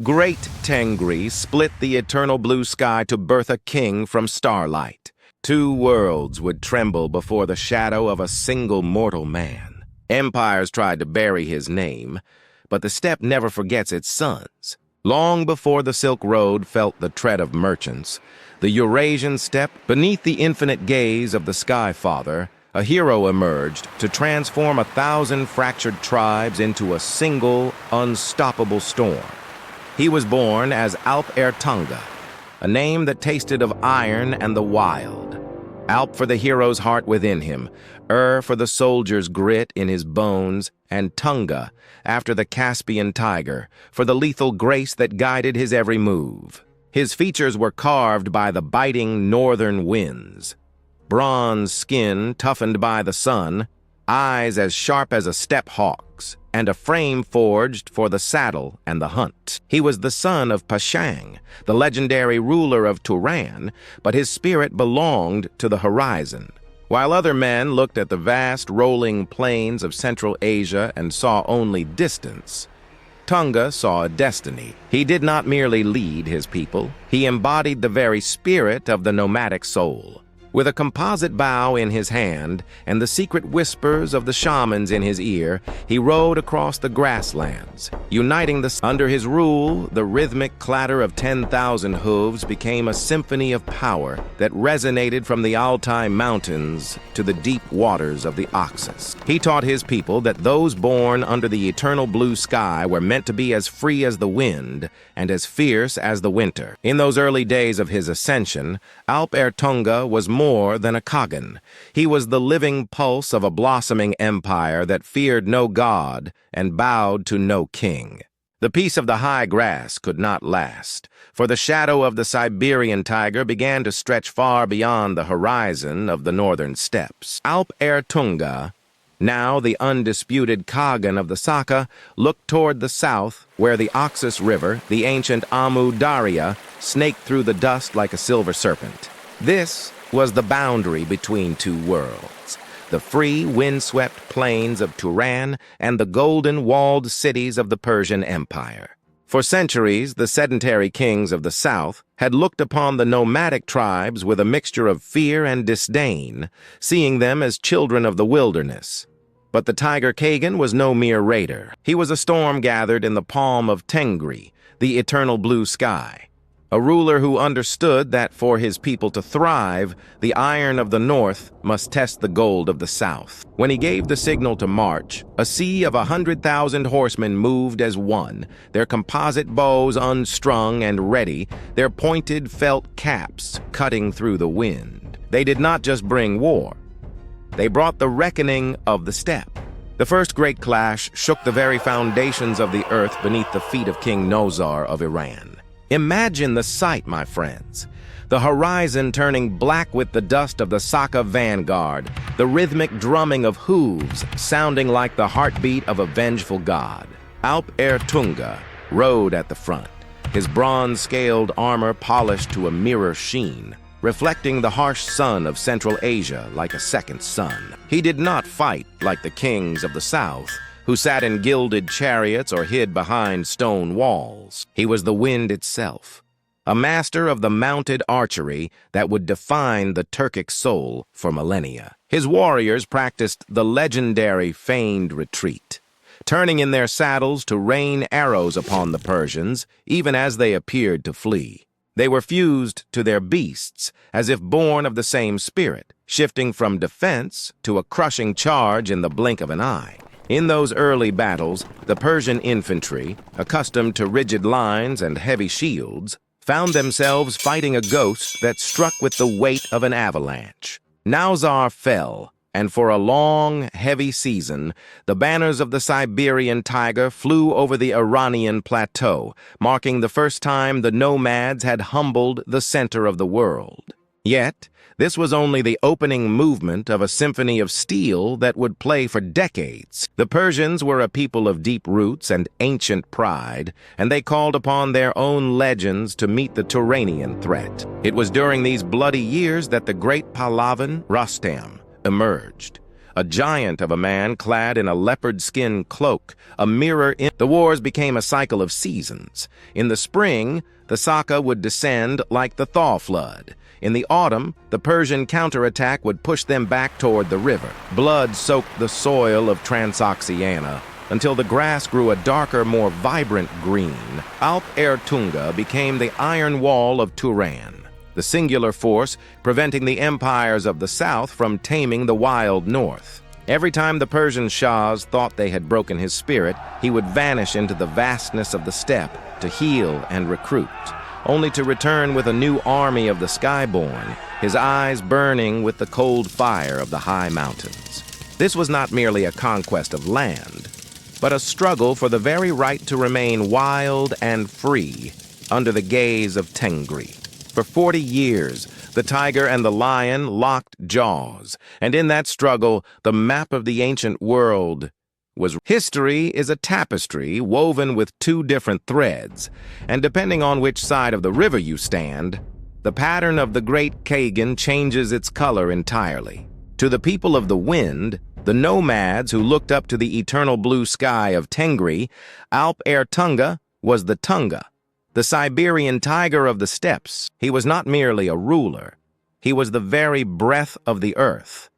Great Tengri split the eternal blue sky to birth a king from Starlight. Two worlds would tremble before the shadow of a single mortal man. Empires tried to bury his name, but the steppe never forgets its sons. Long before the Silk Road felt the tread of merchants, the Eurasian steppe, beneath the infinite gaze of the Sky Father, a hero emerged to transform 1,000 fractured tribes into a single, unstoppable storm. He was born as Alp Er Tunga, a name that tasted of iron and the wild. Alp for the hero's heart within him, for the soldier's grit in his bones, and Tunga, after the Caspian tiger, for the lethal grace that guided his every move. His features were carved by the biting northern winds. Bronze skin toughened by the sun, eyes as sharp as a steppe hawk's, and a frame forged for the saddle and the hunt. He was the son of Pashang, the legendary ruler of Turan, but his spirit belonged to the horizon. While other men looked at the vast rolling plains of Central Asia and saw only distance, Tunga saw a destiny. He did not merely lead his people, he embodied the very spirit of the nomadic soul. With a composite bow in his hand and the secret whispers of the shamans in his ear, he rode across the grasslands, uniting under his rule. The rhythmic clatter of 10,000 hooves became a symphony of power that resonated from the Altai mountains to the deep waters of the Oxus. He taught his people that those born under the eternal blue sky were meant to be as free as the wind and as fierce as the winter. In those early days of his ascension, Alp Er Tunga was more than a Khagan. He was the living pulse of a blossoming empire that feared no god and bowed to no king. The peace of the high grass could not last, for the shadow of the Siberian tiger began to stretch far beyond the horizon of the northern steppes. Alp Er Tunga, now the undisputed Khagan of the Saka, looked toward the south, where the Oxus River, the ancient Amu Darya, snaked through the dust like a silver serpent. This was the boundary between two worlds, the free, windswept plains of Turan and the golden walled cities of the Persian Empire. For centuries, the sedentary kings of the south had looked upon the nomadic tribes with a mixture of fear and disdain, seeing them as children of the wilderness. But the tiger Khagan was no mere raider. He was a storm gathered in the palm of Tengri, the eternal blue sky. A ruler who understood that for his people to thrive, the iron of the north must test the gold of the south. When he gave the signal to march, a sea of 100,000 horsemen moved as one, their composite bows unstrung and ready, their pointed felt caps cutting through the wind. They did not just bring war. They brought the reckoning of the steppe. The first great clash shook the very foundations of the earth beneath the feet of King Nozar of Iran. Imagine the sight, my friends. The horizon turning black with the dust of the Saka vanguard, the rhythmic drumming of hooves sounding like the heartbeat of a vengeful god. Alp Er Tunga rode at the front, his bronze-scaled armor polished to a mirror sheen, reflecting the harsh sun of Central Asia like a second sun. He did not fight like the kings of the south, who sat in gilded chariots or hid behind stone walls. He was the wind itself, a master of the mounted archery that would define the Turkic soul for millennia. His warriors practiced the legendary feigned retreat, turning in their saddles to rain arrows upon the Persians, even as they appeared to flee. They were fused to their beasts, as if born of the same spirit, shifting from defense to a crushing charge in the blink of an eye. In those early battles, the Persian infantry, accustomed to rigid lines and heavy shields, found themselves fighting a ghost that struck with the weight of an avalanche. Nowzar fell, and for a long, heavy season, the banners of the Siberian tiger flew over the Iranian plateau, marking the first time the nomads had humbled the center of the world. Yet, this was only the opening movement of a symphony of steel that would play for decades. The Persians were a people of deep roots and ancient pride, and they called upon their own legends to meet the Turanian threat. It was during these bloody years that the great Pahlavan Rustam emerged, a giant of a man clad in a leopard skin cloak, a mirror in. The wars became a cycle of seasons. In the spring, the Saka would descend like the thaw flood. In the autumn, the Persian counterattack would push them back toward the river. Blood soaked the soil of Transoxiana until the grass grew a darker, more vibrant green. Alp Er Tunga became the iron wall of Turan, the singular force preventing the empires of the south from taming the wild north. Every time the Persian shahs thought they had broken his spirit, he would vanish into the vastness of the steppe to heal and recruit, only to return with a new army of the skyborn, his eyes burning with the cold fire of the high mountains. This was not merely a conquest of land, but a struggle for the very right to remain wild and free under the gaze of Tengri. For 40 years, the tiger and the lion locked jaws, and in that struggle, the map of the ancient world was. History is a tapestry woven with two different threads, and depending on which side of the river you stand, the pattern of the great Khagan changes its color entirely. To the people of the wind, the nomads who looked up to the eternal blue sky of Tengri, Alp Er Tunga was the Tunga, the Siberian tiger of the steppes. He was not merely a ruler. He was the very breath of the earth,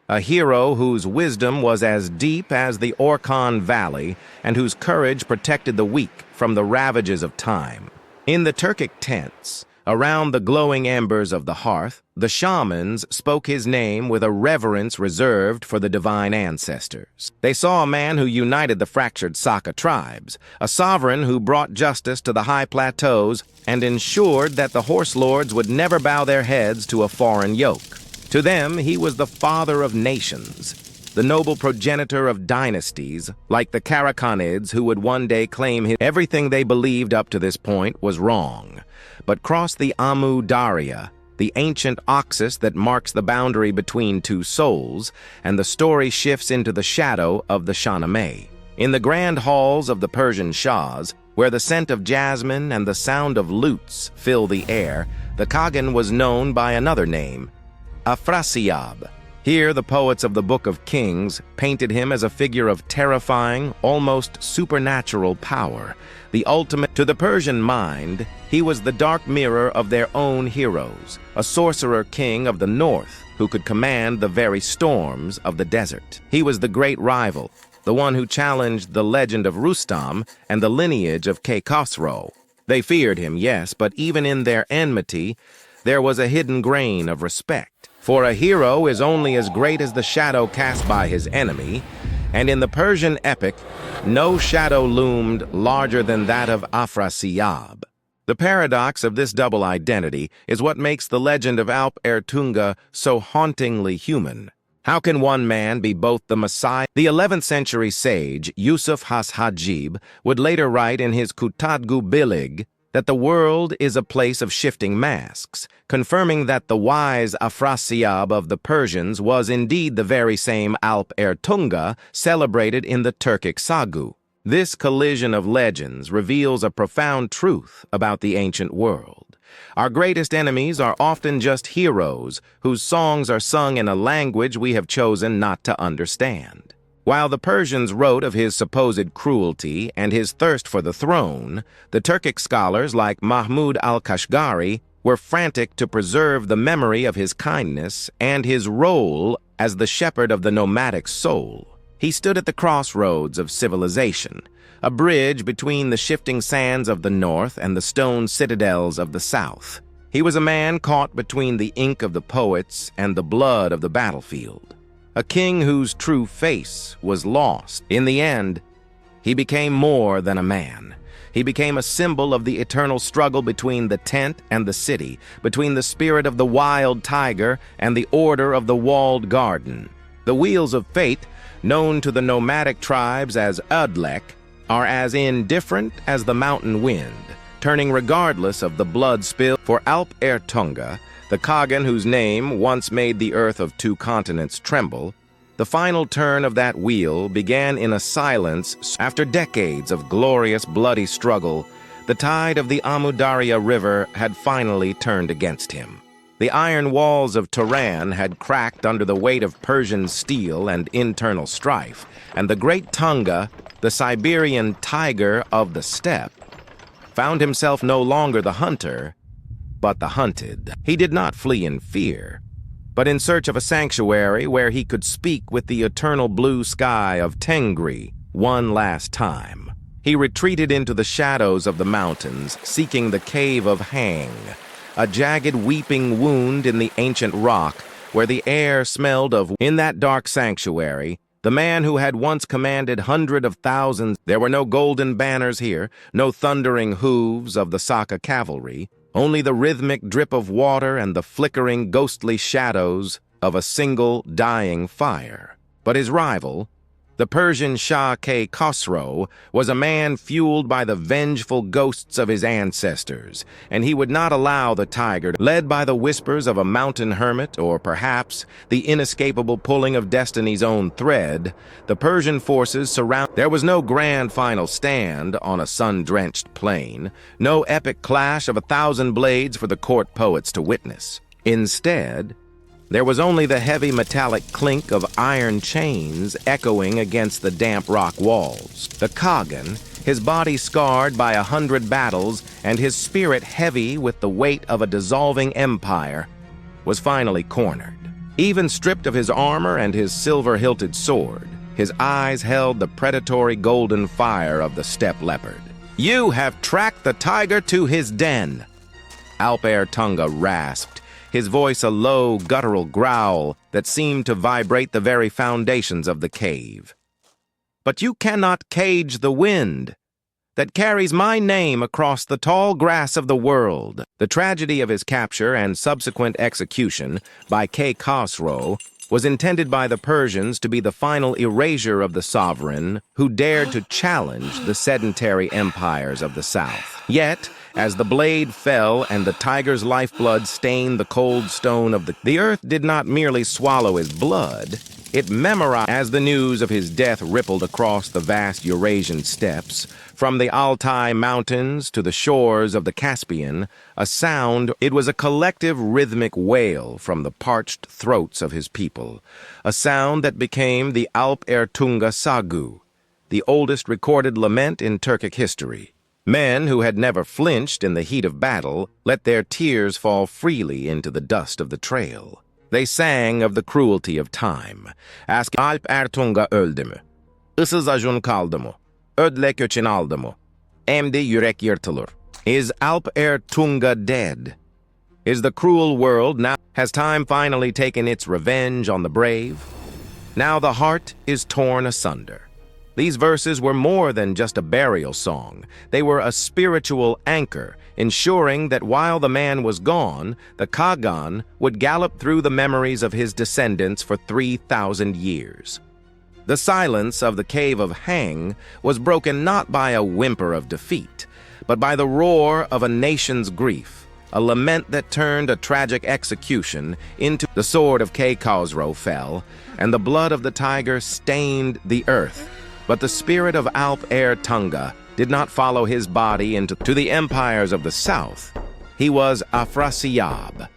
a hero whose wisdom was as deep as the Orkhon Valley and whose courage protected the weak from the ravages of time. In the Turkic tents, around the glowing embers of the hearth, the shamans spoke his name with a reverence reserved for the divine ancestors. They saw a man who united the fractured Saka tribes, a sovereign who brought justice to the high plateaus and ensured that the horse lords would never bow their heads to a foreign yoke. To them, he was the father of nations, the noble progenitor of dynasties, like the Karakhanids who would one day claim his. Everything they believed up to this point was wrong. But cross the Amu Darya, the ancient oxus that marks the boundary between two souls, and the story shifts into the shadow of the Shahnameh. In the grand halls of the Persian shahs, where the scent of jasmine and the sound of lutes fill the air, the Khagan was known by another name, Afrasiab. Here, the poets of the Book of Kings painted him as a figure of terrifying, almost supernatural power, the ultimate. To the Persian mind, he was the dark mirror of their own heroes, a sorcerer king of the north who could command the very storms of the desert. He was the great rival, the one who challenged the legend of Rustam and the lineage of Khosrow. They feared him, yes, but even in their enmity, there was a hidden grain of respect. For a hero is only as great as the shadow cast by his enemy, and in the Persian epic, no shadow loomed larger than that of Afrasiab. The paradox of this double identity is what makes the legend of Alp Er Tunga so hauntingly human. How can one man be both the Messiah? The 11th century sage Yusuf has-Hajib would later write in his Kutadgu Bilig that the world is a place of shifting masks, confirming that the wise Afrasiab of the Persians was indeed the very same Alp Er Tunga celebrated in the Turkic Sagu. This collision of legends reveals a profound truth about the ancient world. Our greatest enemies are often just heroes whose songs are sung in a language we have chosen not to understand. While the Persians wrote of his supposed cruelty and his thirst for the throne, the Turkic scholars like Mahmud al-Kashgari were frantic to preserve the memory of his kindness and his role as the shepherd of the nomadic soul. He stood at the crossroads of civilization, a bridge between the shifting sands of the north and the stone citadels of the south. He was a man caught between the ink of the poets and the blood of the battlefield. A king whose true face was lost. In the end, he became more than a man. He became a symbol of the eternal struggle between the tent and the city, between the spirit of the wild tiger and the order of the walled garden. The wheels of fate, known to the nomadic tribes as Udlek, are as indifferent as the mountain wind, turning regardless of the blood spill. For Alp Er Tunga, the Khagan whose name once made the earth of two continents tremble, the final turn of that wheel began in a silence. After decades of glorious bloody struggle, the tide of the Amu Darya River had finally turned against him. The iron walls of Turan had cracked under the weight of Persian steel and internal strife, and the great Tunga, the Siberian tiger of the steppe, found himself no longer the hunter, but the hunted. He did not flee in fear, but in search of a sanctuary where he could speak with the eternal blue sky of Tengri one last time. He retreated into the shadows of the mountains, seeking the cave of Hang, a jagged weeping wound in the ancient rock where the air smelled of. In that dark sanctuary, the man who had once commanded hundreds of thousands. There were no golden banners here, no thundering hooves of the Saka cavalry, only the rhythmic drip of water and the flickering ghostly shadows of a single dying fire. But his rival, the Persian Shah Khosrow, was a man fueled by the vengeful ghosts of his ancestors, and he would not allow the tiger, led by the whispers of a mountain hermit, or perhaps the inescapable pulling of destiny's own thread. The Persian forces surround. There was no grand final stand on a sun-drenched plain, no epic clash of 1,000 blades for the court poets to witness. Instead, there was only the heavy metallic clink of iron chains echoing against the damp rock walls. The Khagan, his body scarred by 100 battles and his spirit heavy with the weight of a dissolving empire, was finally cornered. Even stripped of his armor and his silver-hilted sword, his eyes held the predatory golden fire of the steppe leopard. "You have tracked the tiger to his den," Alp Er Tunga rasped, his voice a low, guttural growl that seemed to vibrate the very foundations of the cave. "But you cannot cage the wind that carries my name across the tall grass of the world." The tragedy of his capture and subsequent execution by Khosrow was intended by the Persians to be the final erasure of the sovereign who dared to challenge the sedentary empires of the south. Yet, as the blade fell and the tiger's lifeblood stained the cold stone of the earth did not merely swallow his blood, it memorized. As the news of his death rippled across the vast Eurasian steppes, from the Altai mountains to the shores of the Caspian, a sound. It was a collective rhythmic wail from the parched throats of his people, a sound that became the Alp Er Tunga Sagu, the oldest recorded lament in Turkic history. Men who had never flinched in the heat of battle let their tears fall freely into the dust of the trail. They sang of the cruelty of time, asking, "Alp Er Tunga öldü mü? Issız ajun kaldı mı? Ödle köçün aldı mı? Emdi yürek yırtılır." Is Alp Er Tunga dead? Is the cruel world now? Has time finally taken its revenge on the brave? Now the heart is torn asunder. These verses were more than just a burial song. They were a spiritual anchor, ensuring that while the man was gone, the Khagan would gallop through the memories of his descendants for 3,000 years. The silence of the cave of Hang was broken not by a whimper of defeat, but by the roar of a nation's grief, a lament that turned a tragic execution into. The sword of Khosrow fell, and the blood of the tiger stained the earth. But the spirit of Alp Er Tunga did not follow his body into the empires of the south. He was Afrasiab,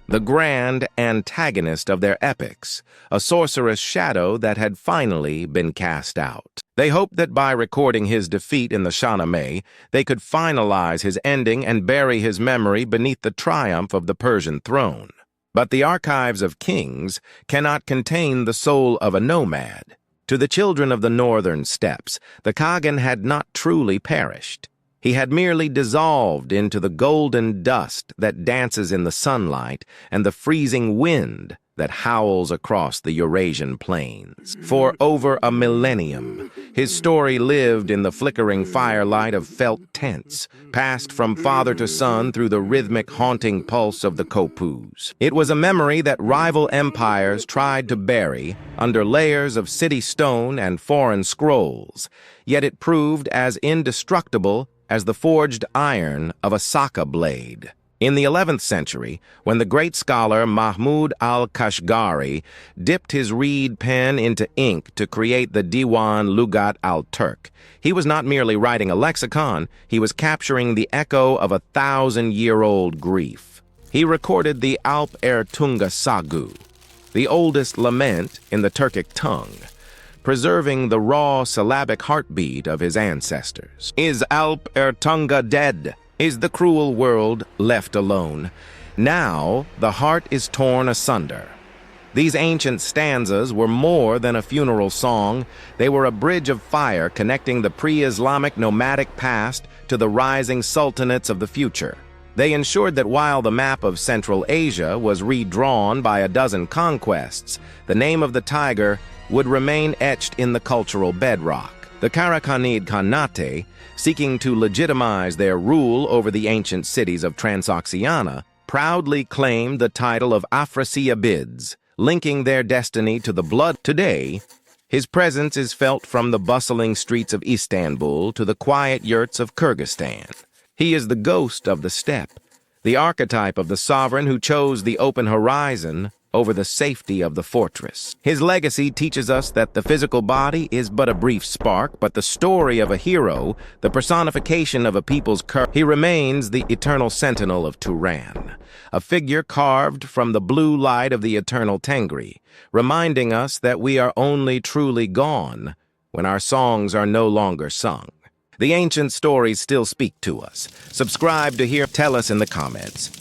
the grand antagonist of their epics, a sorcerous shadow that had finally been cast out. They hoped that by recording his defeat in the Shahnameh, they could finalize his ending and bury his memory beneath the triumph of the Persian throne. But the archives of kings cannot contain the soul of a nomad. To the children of the northern steppes, the Khagan had not truly perished. He had merely dissolved into the golden dust that dances in the sunlight and the freezing wind that howls across the Eurasian plains. For over a millennium, his story lived in the flickering firelight of felt tents, passed from father to son through the rhythmic haunting pulse of the kopus. It was a memory that rival empires tried to bury under layers of city stone and foreign scrolls, yet it proved as indestructible as the forged iron of a Saka blade. In the 11th century, when the great scholar Mahmud al-Kashgari dipped his reed pen into ink to create the Diwan Lugat al-Turk, he was not merely writing a lexicon, he was capturing the echo of a 1,000-year-old grief. He recorded the Alp Er Tunga sagu, the oldest lament in the Turkic tongue, preserving the raw syllabic heartbeat of his ancestors. Is Alp Er Tunga dead? Is the cruel world left alone? Now the heart is torn asunder. These ancient stanzas were more than a funeral song. They were a bridge of fire connecting the pre-Islamic nomadic past to the rising sultanates of the future. They ensured that while the map of Central Asia was redrawn by a dozen conquests, the name of the tiger would remain etched in the cultural bedrock. The Karakhanid Khanate, seeking to legitimize their rule over the ancient cities of Transoxiana, proudly claimed the title of Afrasiabids, linking their destiny to the blood. Today, his presence is felt from the bustling streets of Istanbul to the quiet yurts of Kyrgyzstan. He is the ghost of the steppe, the archetype of the sovereign who chose the open horizon over the safety of the fortress. His legacy teaches us that the physical body is but a brief spark, but the story of a hero, the personification of a people's courage. He remains the eternal sentinel of Turan, a figure carved from the blue light of the eternal Tengri, reminding us that we are only truly gone when our songs are no longer sung. The ancient stories still speak to us. Subscribe to hear. Tell us in the comments.